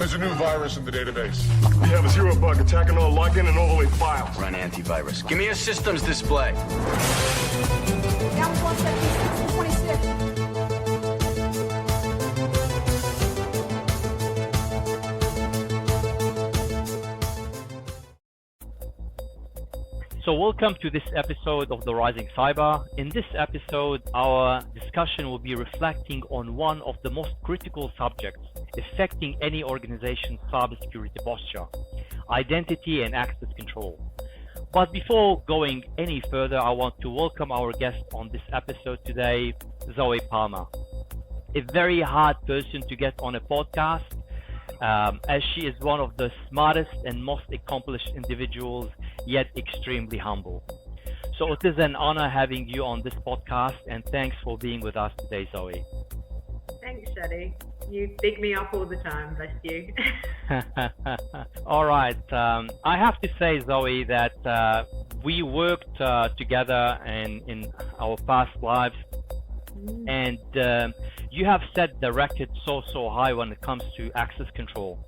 There's a new virus in the database. We have a zero bug attacking all login and overlay files. Run antivirus. Give me a systems display. Down 176 26. So welcome to this episode of The Rising Cyber. In this episode, our discussion will be reflecting on one of the most critical subjects affecting any organization's cybersecurity posture: identity and access control. But before going any further, I want to welcome our guest on this episode today, Zoe Palmer. A very hard person to get on a podcast, as she is one of the smartest and most accomplished individuals, yet extremely humble. So it is an honor having you on this podcast, and thanks for being with us today, Zoe. Thanks, Shadi. You big me up all the time, bless you. All right. I have to say, Zoe, that we worked together in our past lives, and you have set the record so high when it comes to access control.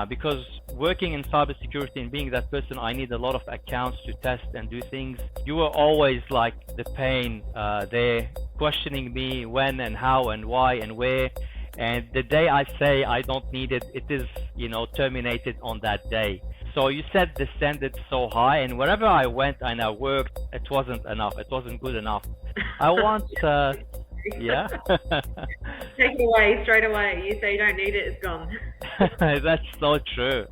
Because working in cybersecurity and being that person, I need a lot of accounts to test and do things. You were always like the pain there, questioning me when and how and why and where. And the day I say I don't need it, it is, terminated on that day. So you set the standard so high, and wherever I went and I worked, it wasn't enough. It wasn't good enough. I want, yeah. Take it away, straight away. You say you don't need it, it's gone. That's so true.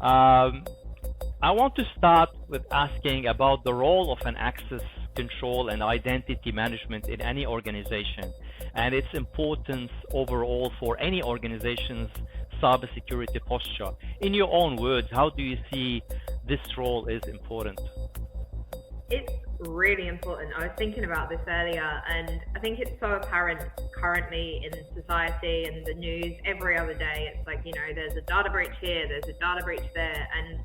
I want to start with asking about the role of an access control and identity management in any organization, and its importance overall for any organization's cybersecurity posture. In your own words, how do you see this role is important? It's really important. I was thinking about this earlier, and I think it's so apparent currently in society and the news every other day. It's like, there's a data breach here, there's a data breach there, and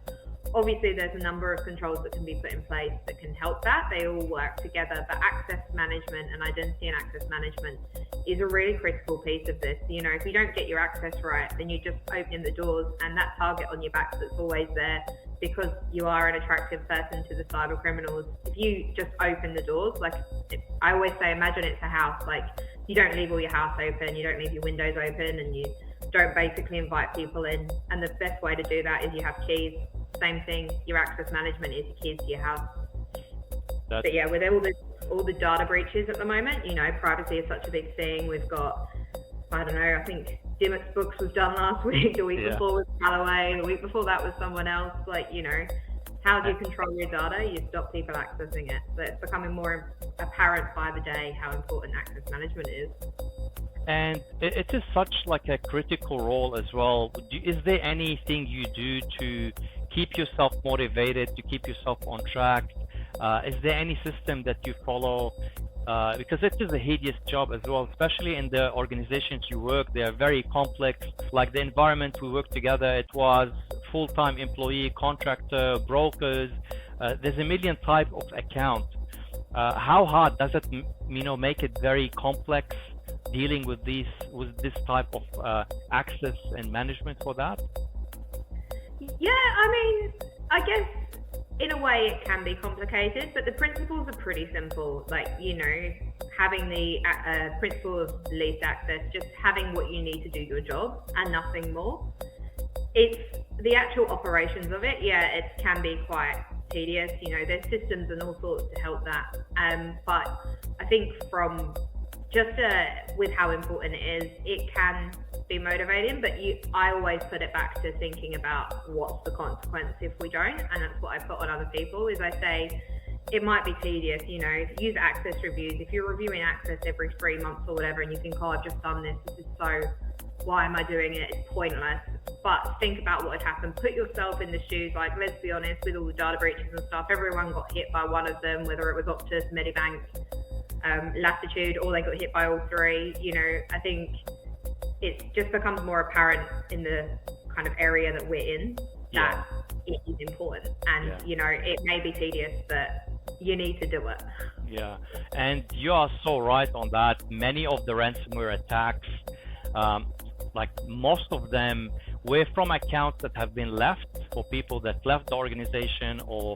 obviously there's a number of controls that can be put in place that can help that. They all work together, but access management and identity and access management is a really critical piece of this. If you don't get your access right, then you're just opening the doors, and that target on your back that's always there because you are an attractive person to the cyber criminals. If you just open the doors, like I always say, imagine it's a house. Like, you don't leave all your house open, you don't leave your windows open, and you don't basically invite people in. And the best way to do that is you have keys. Same thing, your access management is the keys to your house. But yeah, with all the data breaches at the moment, privacy is such a big thing. We've got, I don't know, I think Dimmock's books was done last week, the week before was Callaway, the week before that was someone else. Like, how do you control your data? You stop people accessing it. So it's becoming more apparent by the day how important access management is. And it is such like a critical role as well. Is there anything you do to keep yourself motivated, to keep yourself on track? Is there any system that you follow? Because it is a hideous job as well, especially in the organizations you work. They are very complex. Like the environment we work together, it was full-time employee, contractor, brokers. There's a million type of account. How hard does it, make it very complex dealing with this type of access and management for that? Yeah, I guess in a way it can be complicated, but the principles are pretty simple. Like, having the principle of least access, just having what you need to do your job and nothing more. It's the actual operations of it. Yeah, it can be quite tedious. There's systems and all sorts to help that. But I think from just with how important it is, it can be motivating, but I always put it back to thinking about what's the consequence if we don't, and that's what I put on other people. Is I say it might be tedious, use access reviews. If you're reviewing access every 3 months or whatever, and you think, I've just done this is so, why am I doing it? It's pointless. But think about what had happened. Put yourself in the shoes. Like, let's be honest, with all the data breaches and stuff, everyone got hit by one of them, whether it was Optus, Medibank, Latitude, or they got hit by all three. I think it just becomes more apparent in the kind of area that we're in that it is important, and it may be tedious, but you need to do it. Yeah, and you are so right on that. Many of the ransomware attacks, like most of them were from accounts that have been left for people that left the organization or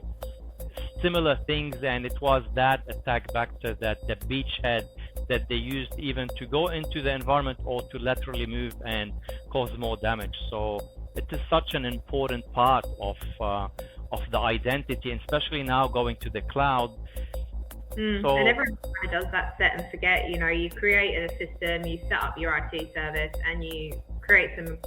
similar things, and it was that attack vector, that the beachhead that they used even to go into the environment or to laterally move and cause more damage. So it is such an important part of the identity, and especially now going to the cloud. So, and everyone kind of does that set and forget. You know, you create a system, you set up your IT service, and you create some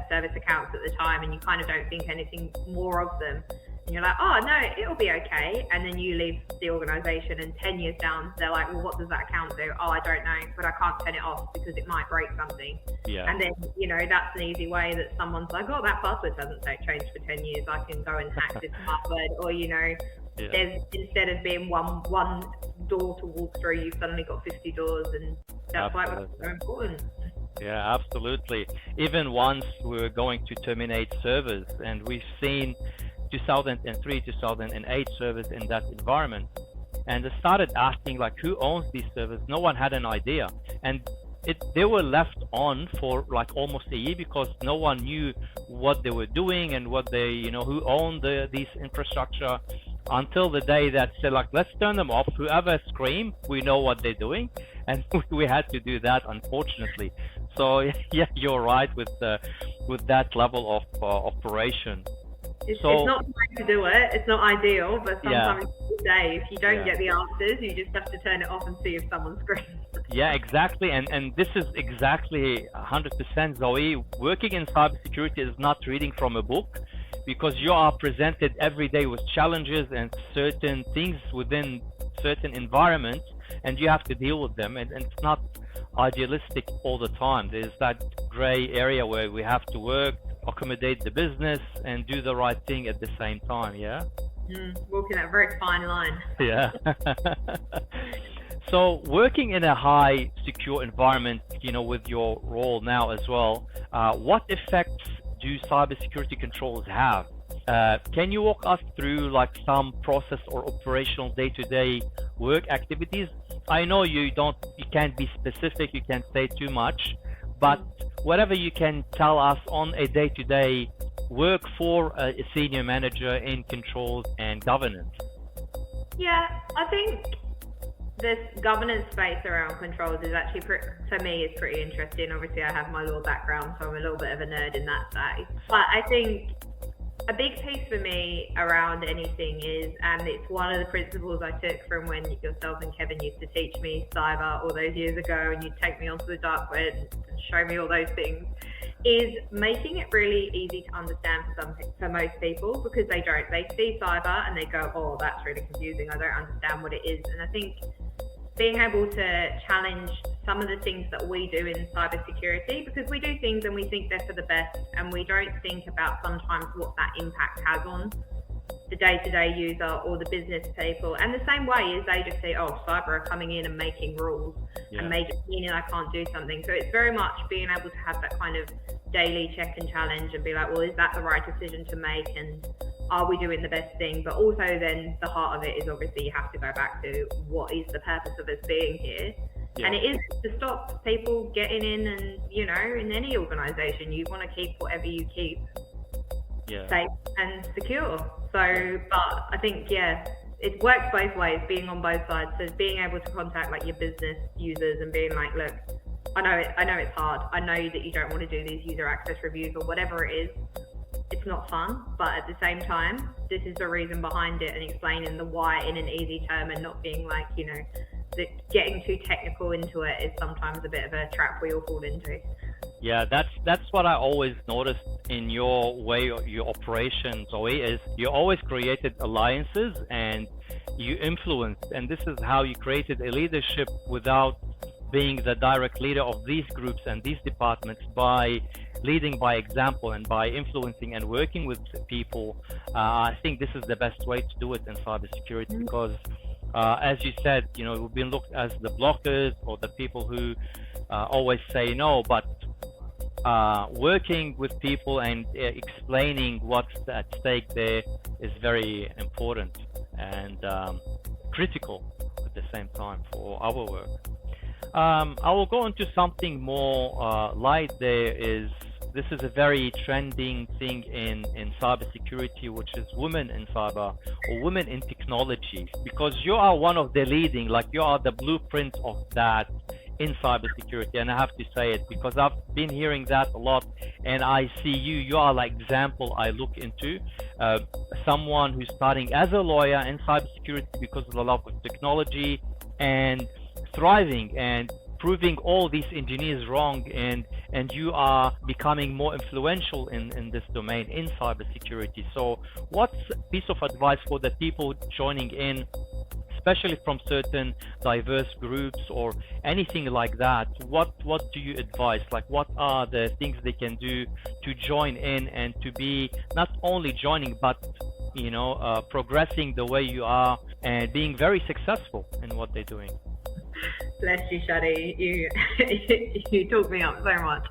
service accounts at the time, and you kind of don't think anything more of them. And you're like, oh no, it'll be okay. And then you leave the organization, and 10 years down, they're like, well, what does that account do? Oh, I don't know, but I can't turn it off because it might break something. yeah. And then, you know, that's an easy way that someone's like, oh, that password hasn't changed for 10 years. I can go and hack this password. Or, you know, Yeah. there's, instead of being one door to walk through, you've suddenly got 50 doors, and that's why it's so important. Yeah, absolutely. Even once we were going to terminate servers, and we've seen 2003, 2008 servers in that environment, and they started asking like, who owns these servers? No one had an idea, and they were left on for like almost a year because no one knew what they were doing and what they, you know, who owned these infrastructure, until the day that said like, let's turn them off. Whoever scream, we know what they're doing, and we had to do that, unfortunately. So yeah, you're right with that level of operation. It's not trying to do it. It's not ideal, but sometimes it's safe. If you don't get the answers, you just have to turn it off and see if someone screams. Yeah, exactly. And this is exactly 100% Zoe. Working in cybersecurity is not reading from a book, because you are presented every day with challenges and certain things within certain environments, and you have to deal with them. And it's not idealistic all the time. There's that gray area where we have to work, accommodate the business, and do the right thing at the same time. Yeah. Walking that very fine line. Yeah. So working in a high secure environment, you know, with your role now as well, what effects do cybersecurity controls have? Can you walk us through like some process or operational day-to-day work activities? I know you can't be specific, you can't say too much, but whatever you can tell us on a day-to-day work for a senior manager in controls and governance. Yeah, I think this governance space around controls is actually, for me, is pretty interesting. Obviously, I have my law background, so I'm a little bit of a nerd in that space. But I think a big piece for me around anything is, and it's one of the principles I took from when yourself and Kevin used to teach me cyber all those years ago, and you'd take me onto the dark web and show me all those things, is making it really easy to understand for most people, because they don't. They see cyber and they go, oh, that's really confusing. I don't understand what it is. And I think being able to challenge some of the things that we do in cybersecurity, because we do things and we think they're for the best, and we don't think about sometimes what that impact has on the day-to-day user or the business people. And the same way is they just say, oh, cyber are coming in and making rules and meaning I can't do something. So it's very much being able to have that kind of daily check and challenge and be like, well, is that the right decision to make, and are we doing the best thing? But also then the heart of it is obviously you have to go back to what is the purpose of us being here. And it is to stop people getting in, and, you know, in any organization, you want to keep whatever you keep safe and secure. So, but I think, it works both ways, being on both sides. So being able to contact like your business users and being like, look, I know it's hard. I know that you don't want to do these user access reviews or whatever it is. It's not fun, but at the same time, this is the reason behind it, and explaining the why in an easy term, and not being like, you know, that getting too technical into it is sometimes a bit of a trap we all fall into. Yeah, that's what I always noticed in your way, your operations, Zoe, is you always created alliances and you influenced, and this is how you created a leadership without being the direct leader of these groups and these departments, by leading by example and by influencing and working with people. I think this is the best way to do it in cybersecurity, because as you said, you know, we've been looked as the blockers or the people who always say no, but working with people and explaining what's at stake there is very important and critical at the same time for our work. I will go into something more light. This is a very trending thing in cybersecurity, which is women in cyber or women in technology, because you are one of the leading, like you are the blueprint of that in cybersecurity. And I have to say it because I've been hearing that a lot, and I see you are like example I look into, someone who's starting as a lawyer in cybersecurity because of the love of technology and thriving and proving all these engineers wrong, and you are becoming more influential in this domain in cybersecurity. So what's a piece of advice for the people joining in, especially from certain diverse groups or anything like that? What do you advise? Like, what are the things they can do to join in and to be not only joining but progressing the way you are and being very successful in what they're doing? Bless you, Shadi. You talk me up so much.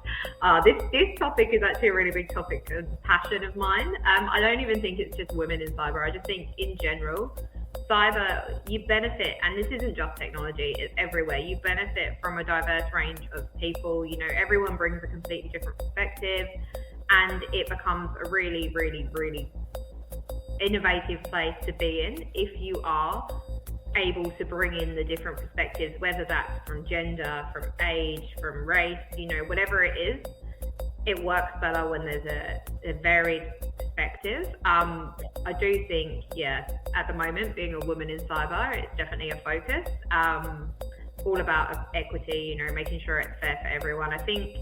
This topic is actually a really big topic of passion of mine. I don't even think it's just women in cyber. I just think in general, cyber, you benefit, and this isn't just technology, it's everywhere. You benefit from a diverse range of people. Everyone brings a completely different perspective, and it becomes a really, really, really innovative place to be in if you are able to bring in the different perspectives, whether that's from gender, from age, from race, whatever it is. It works better when there's a varied perspective. I do think, at the moment, being a woman in cyber, it's definitely a focus. All about equity, making sure it's fair for everyone. I think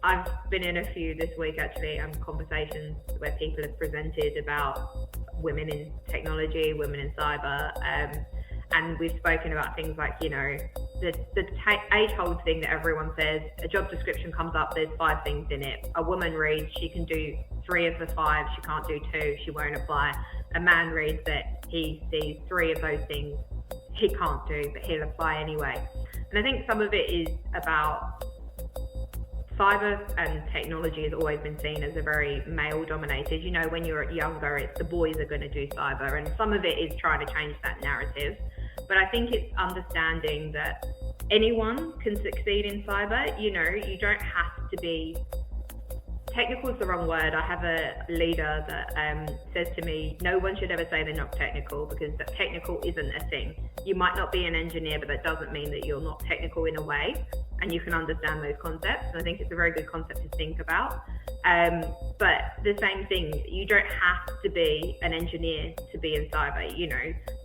I've been in a few this week, actually, conversations where people have presented about women in technology, women in cyber, and we've spoken about things like, the age-old thing that everyone says. A job description comes up, there's 5 things in it. A woman reads, she can do 3 of the 5, she can't do 2, she won't apply. A man reads that he sees 3 of those things he can't do, but he'll apply anyway. And I think some of it is about cyber, and technology has always been seen as a very male-dominated. When you're younger, it's the boys are going to do cyber, and some of it is trying to change that narrative. But I think it's understanding that anyone can succeed in cyber. You don't have to be... Technical is the wrong word. I have a leader that says to me, no one should ever say they're not technical, because that technical isn't a thing. You might not be an engineer, but that doesn't mean that you're not technical in a way, and you can understand those concepts. And I think it's a very good concept to think about. But the same thing, you don't have to be an engineer to be in cyber.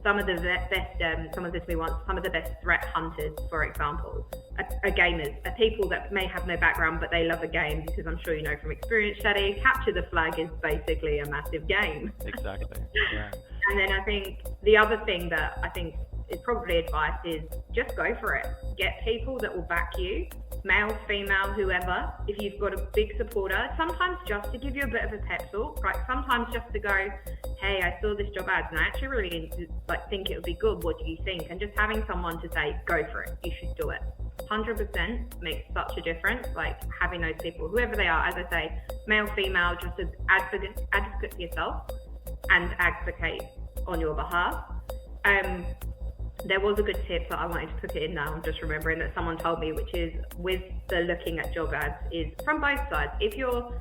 Some of the best, someone said to me once, some of the best threat hunters, for example, are gamers, are people that may have no background, but they love a game, because I'm sure from experience, Shadi, Capture the Flag is basically a massive game. Exactly. Yeah. And then I think the other thing that I think is probably advice is just go for it. Get people that will back you, male, female, whoever. If you've got a big supporter, sometimes just to give you a bit of a pep talk, right? Sometimes just to go, hey, I saw this job ad and I actually really think it would be good. What do you think? And just having someone to say, go for it. You should do it. 100% makes such a difference. Like having those people, whoever they are, as I say, male, female, just an advocate for yourself and advocate on your behalf. There was a good tip that I wanted to put it in now. I'm just remembering that someone told me, which is with the looking at job ads, is from both sides. If you're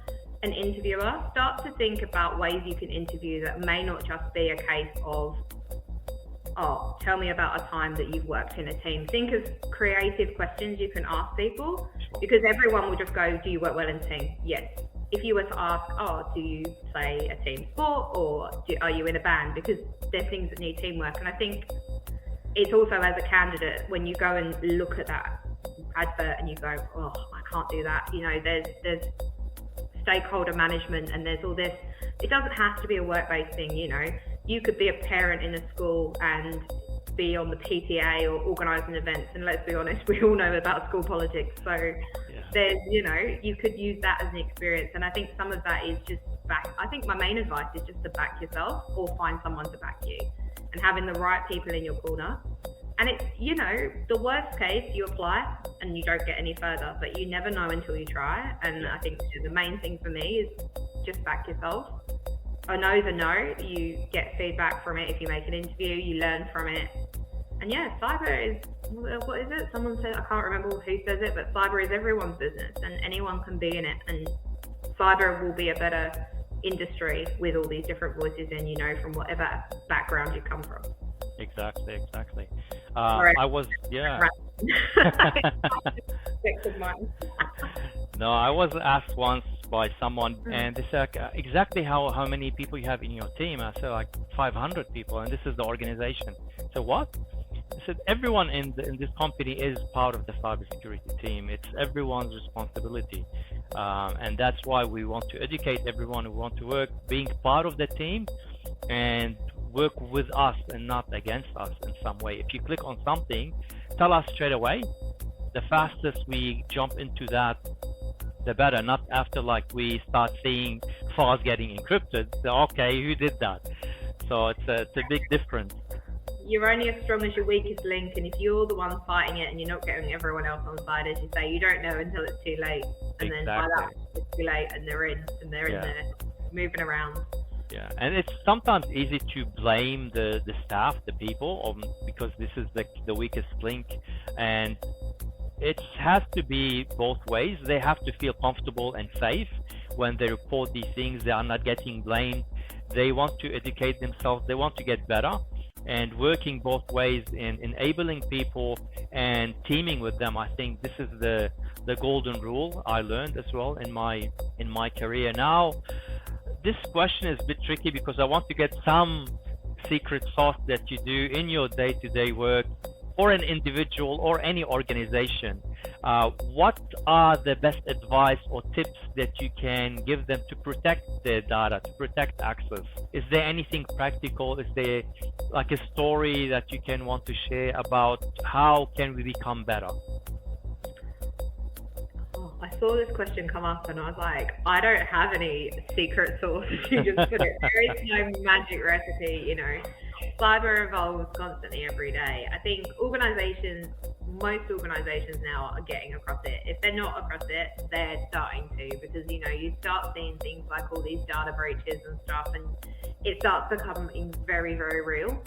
an interviewer, start to think about ways you can interview that may not just be a case of, oh, tell me about a time that you've worked in a team. Think of creative questions you can ask people, because everyone will just go, do you work well in a team? Yes. If you were to ask, oh, do you play a team sport, or are you in a band? Because they're things that need teamwork. And I think it's also, as a candidate, when you go and look at that advert and you go, oh, I can't do that. There's stakeholder management and there's all this. It doesn't have to be a work-based thing. You could be a parent in a school and be on the PTA or organising events. And let's be honest, we all know about school politics. So there's, you could use that as an experience. And I think some of that is just I think my main advice is just to back yourself or find someone to back you. And having the right people in your corner. And it's, the worst case, you apply and you don't get any further, but you never know until you try. And I think the main thing for me is just back yourself. A no's a no. You get feedback from it. If you make an interview, you learn from it. And yeah, cyber is, what is it? Someone said, I can't remember who says it, but cyber is everyone's business and anyone can be in it. And cyber will be a better industry with all these different voices in, you know, from whatever background you come from. Exactly. Sorry. I was No, I was asked once by someone, and they said exactly how many people you have in your team. I said like 500 people, and this is the organization. So what? I said everyone in this company is part of the cybersecurity team. It's everyone's responsibility, and that's why we want to educate everyone who want to work, being part of the team, and work with us and not against us in some way. If you click on something, tell us straight away. The fastest we jump into that, the better. Not after like we start seeing files getting encrypted. So okay, who did that? So it's a big difference. You're only as strong as your weakest link, and if you're the one fighting it and you're not getting everyone else on side, as you say, you don't know until it's too late. And then by that it's too late, and they're in there moving around. Yeah, and it's sometimes easy to blame the staff, the people, because this is the weakest link, and it has to be both ways. They have to feel comfortable and safe when they report these things. They are not getting blamed. They want to educate themselves. They want to get better, and working both ways in enabling people and teaming with them. I think this is the golden rule I learned as well in my career. Now, this question is a bit tricky because I want to get some secret sauce that you do in your day-to-day work for an individual or any organization. What are the best advice or tips that you can give them to protect their data, to protect access? Is there anything practical? Is there like a story that you can want to share about how can we become better? I saw this question come up and I was like, I don't have any secret sauce. You just put it. There is no magic recipe, you know. Cyber evolves constantly every day. I think most organizations now are getting across it. If they're not across it, they're starting to, because, you know, you start seeing things like all these data breaches and stuff, and it starts becoming very, very real.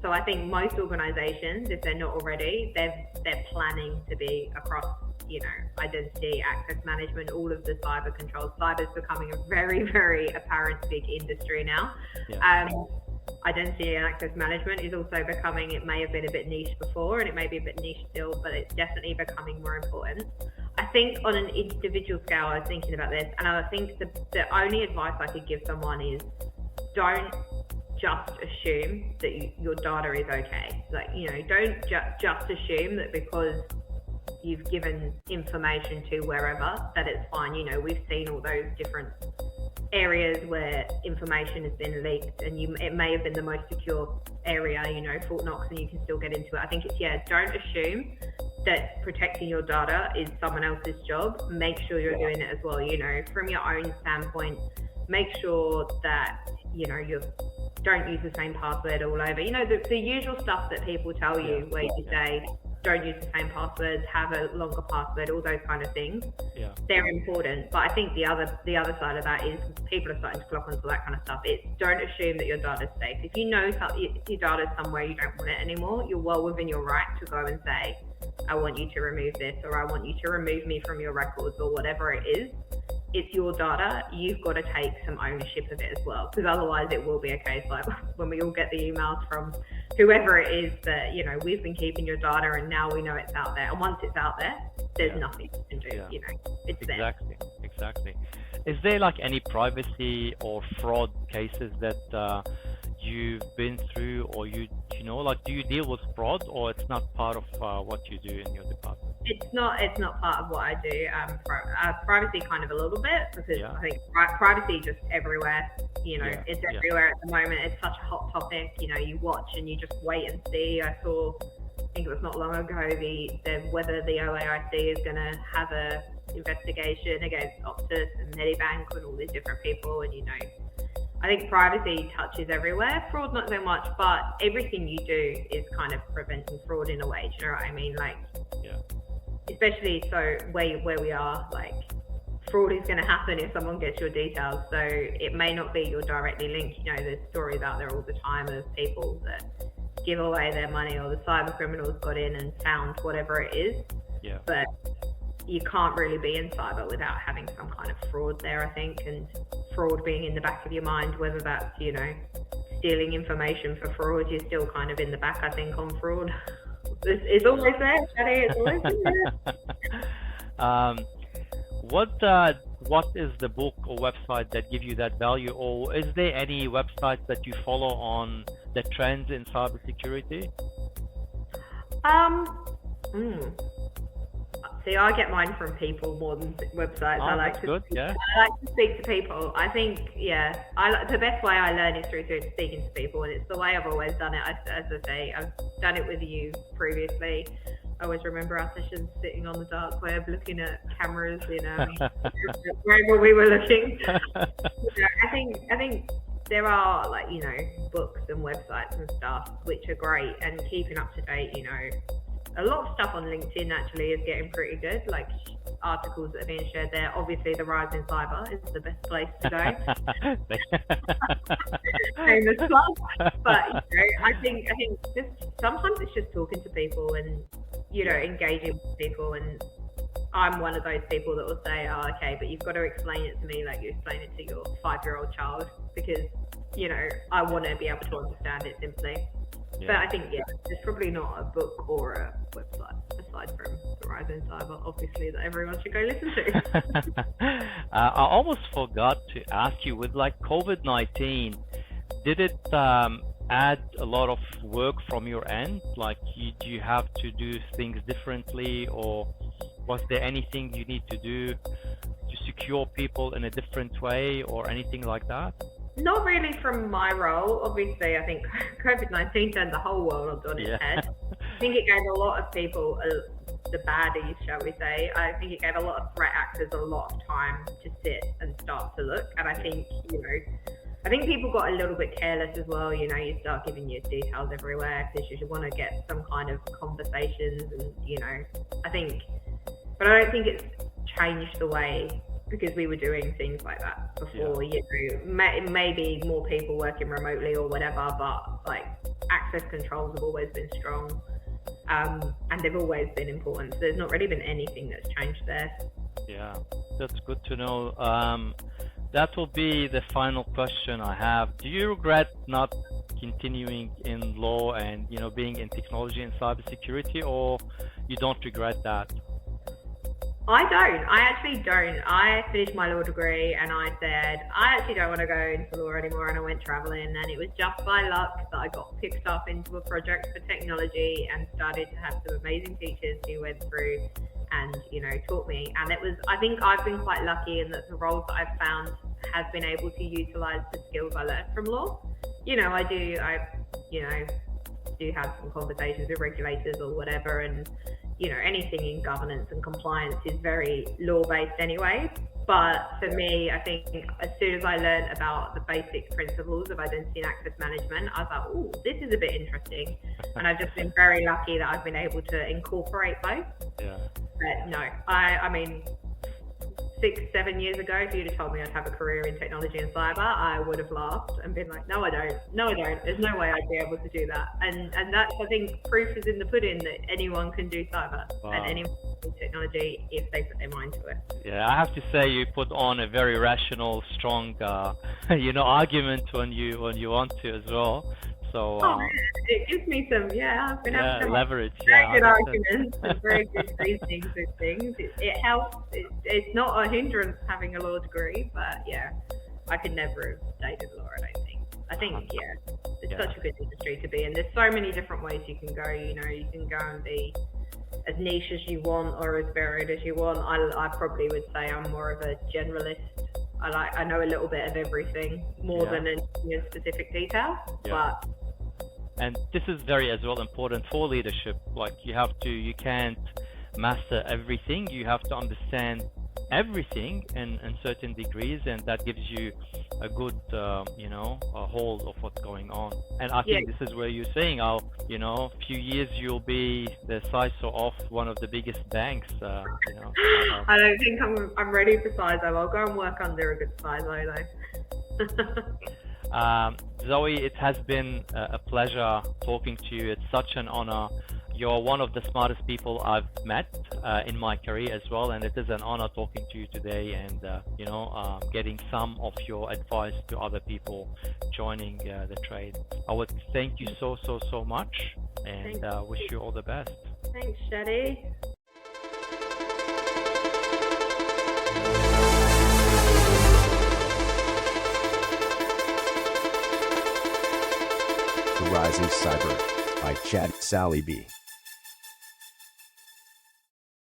So I think most organizations, if they're not already, they're planning to be across, you know, identity, access management, all of the cyber controls. Cyber is becoming a very, very apparent big industry now. Yeah. Identity and access management is also becoming, it may have been a bit niche before and it may be a bit niche still, but it's definitely becoming more important. I think on an individual scale, I was thinking about this, and I think the only advice I could give someone is don't just assume that your data is okay. Like, you know, don't just assume that because you've given information to wherever that it's fine. You know, we've seen all those different areas where information has been leaked, and it may have been the most secure area, you know, Fort Knox, and you can still get into it. I think it's, don't assume that protecting your data is someone else's job. Make sure you're doing it as well, you know, from your own standpoint. Make sure that, you know, you don't use the same password all over. You know, the usual stuff that people tell you, where you say, don't use the same passwords, have a longer password, all those kind of things. Yeah. They're important. But I think the other side of that is people are starting to clock onto that kind of stuff. It's don't assume that your data's safe. If you know your data's somewhere you don't want it anymore, you're well within your right to go and say, I want you to remove this, or I want you to remove me from your records, or whatever it is. It's your data. You've got to take some ownership of it as well, because otherwise it will be a case like when we all get the emails from whoever it is that, you know, we've been keeping your data and now we know it's out there. And once it's out there, there's nothing you can do, you know, it's there. Exactly. Is there like any privacy or fraud cases that you've been through, or you know, like, do you deal with fraud, or it's not part of what you do in your department? It's not part of what I do. Privacy kind of a little bit, because I think privacy just everywhere, you know, it's everywhere at the moment. It's such a hot topic, you know, you watch and you just wait and see. I think it was not long ago, whether the OAIC is going to have a investigation against Optus and Medibank and all these different people, and, you know, I think privacy touches everywhere. Fraud, not so much, but everything you do is kind of preventing fraud in a way. Do you know what I mean? Like, especially so where we are, like, fraud is going to happen if someone gets your details. So it may not be you're directly linked. You know, there's stories out there all the time of people that give away their money, or the cyber criminals got in and found whatever it is. Yeah. But you can't really be in cyber without having some kind of fraud there, I think, and fraud being in the back of your mind, whether that's, you know, stealing information for fraud, you're still kind of in the back, I think, on fraud. It's always there, Shadi, it's always there. What is the book or website that give you that value, or is there any websites that you follow on the trends in cybersecurity? See, I get mine from people more than websites. Oh, I like that's to. good, yeah. I like to speak to people. I think, the best way I learn is through speaking to people, and it's the way I've always done it. As I say, I've done it with you previously. I always remember our sessions sitting on the dark web, looking at cameras, you know, wherever we were looking. I think there are, like, you know, books and websites and stuff which are great, and keeping up to date, you know. A lot of stuff on LinkedIn actually is getting pretty good, like articles that are being shared there. Obviously, the rise in cyber is the best place to go. Famous plug. But, you know, I think sometimes it's just talking to people and, you know, engaging with people. And I'm one of those people that will say, oh, okay, but you've got to explain it to me like you explain it to your 5-year-old child, because, you know, I want to be able to understand it simply. Yeah. But I think, there's probably not a book or a website, aside from the rise in cyber, obviously, that everyone should go listen to. I almost forgot to ask you, with like COVID-19, did it add a lot of work from your end? Like, do you have to do things differently, or was there anything you need to do to secure people in a different way, or anything like that? Not really from my role. Obviously, I think COVID-19 turned the whole world on its head. I think it gave a lot of people, the baddies, shall we say, I think it gave a lot of threat actors a lot of time to sit and start to look. And I think, you know, I think people got a little bit careless as well. You know, you start giving your details everywhere because you want to get some kind of conversations, and, you know, but I don't think it's changed the way, because we were doing things like that before, you know, maybe more people working remotely or whatever, but like access controls have always been strong, and they've always been important. So there's not really been anything that's changed there. Yeah, that's good to know. That will be the final question I have. Do you regret not continuing in law and, you know, being in technology and cybersecurity, or you don't regret that? I don't. I actually don't. I finished my law degree and I said, I actually don't want to go into law anymore, and I went traveling, and it was just by luck that I got picked up into a project for technology and started to have some amazing teachers who went through and, you know, taught me. And it was, I think I've been quite lucky in that the roles that I've found have been able to utilize the skills I learned from law. You know, I do have some conversations with regulators or whatever, and, you know, anything in governance and compliance is very law-based anyway. But for me, I think as soon as I learned about the basic principles of identity and access management, I was like, oh, this is a bit interesting. And I've just been very lucky that I've been able to incorporate both. Yeah. But no, I mean, 6-7 years ago, if you'd have told me I'd have a career in technology and cyber, I would have laughed and been like, no, I don't. There's no way I'd be able to do that. And that's, I think, proof is in the pudding that anyone can do cyber. Wow. And anyone can do technology if they put their mind to it. Yeah, I have to say you put on a very rational, strong, argument when you want to as well. So it gives me some, I've been having some leverage. Very good arguments and very good reasonings with things. It helps. It's not a hindrance having a law degree, but I could never have studied law, I don't think. I think, it's such a good industry to be in. There's so many different ways you can go. You know, you can go and be as niche as you want or as varied as you want. I probably would say I'm more of a generalist. I know a little bit of everything more than a specific detail, but. And this is very as well important for leadership. Like you can't master everything. You have to understand everything in certain degrees, and that gives you a good, a hold of what's going on. And I think this is where you're saying, few years you'll be the CISO of one of the biggest banks. I don't think I'm ready for CISO. I'll go and work under a good CISO though. Zoe, it has been a pleasure talking to you. It's such an honor. You're one of the smartest people I've met in my career as well, and it is an honor talking to you today and getting some of your advice to other people joining the trade. I would thank you so much, and wish you all the best. Thanks, Shadi. The Rising Cyber by Chad Sally B.